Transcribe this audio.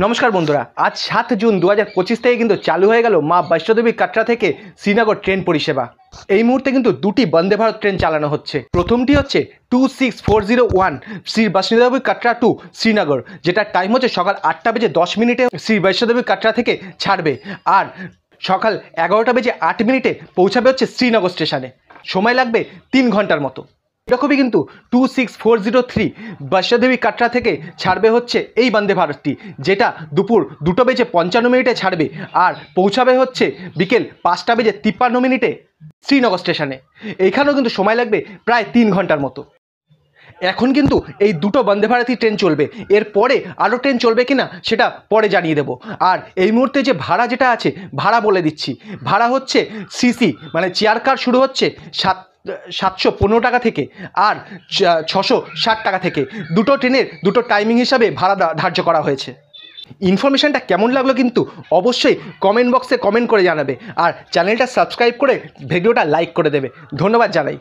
নমস্কার বন্ধুরা, আজ 7 জুন 2025 থেকে কিন্তু চালু হয়ে গেল মা বৈষ্ণোদেবী কাটরা থেকে শ্রীনগর ট্রেন পরিষেবা। এই মুহূর্তে কিন্তু দুটি বন্দে ভারত ট্রেন চালানো হচ্ছে। প্রথমটি হচ্ছে 26401 শ্রী বৈষ্ণোদেবী কাটরা টু শ্রীনগর, যেটার টাইম হচ্ছে সকাল 8টা বেজে 10 মিনিটে শ্রী বৈষ্ণোদেবী কাটরা থেকে ছাড়বে, আর সকাল 11টা বেজে 8 মিনিটে পৌঁছাবে হচ্ছে শ্রীনগর স্টেশনে। সময় লাগবে 3 ঘন্টার মতো। এরকমই কিন্তু 26403 বৈষ্ণোদেবী কাটরা থেকে ছাড়বে হচ্ছে এই বন্দে ভারতটি, যেটা দুপুর 2টা বেজে 55 মিনিটে ছাড়বে আর পৌঁছাবে হচ্ছে বিকেল 5টা বেজে 53 মিনিটে শ্রীনগর স্টেশনে। এইখানেও কিন্তু সময় লাগবে প্রায় 3 ঘন্টার মতো। এখন কিন্তু এই দুটো বন্দে ভারতী ট্রেন চলবে, এরপরে আরও ট্রেন চলবে কিনা সেটা পরে জানিয়ে দেবো। আর এই মুহূর্তে যে ভাড়া যেটা আছে, ভাড়া বলে দিচ্ছি। ভাড়া হচ্ছে সিসি মানে চেয়ার কার শুরু হচ্ছে 715 টাকা থেকে আর 660 টাকা থেকে। দুটো ট্রেনের দুটো টাইমিং হিসাবে ভাড়া ধার্য করা হয়েছে। ইনফরমেশনটা কেমন লাগলো কিন্তু অবশ্যই কমেন্ট বক্সে কমেন্ট করে জানাবে, আর চ্যানেলটা সাবস্ক্রাইব করে ভিডিওটা লাইক করে দেবে। ধন্যবাদ জানাই।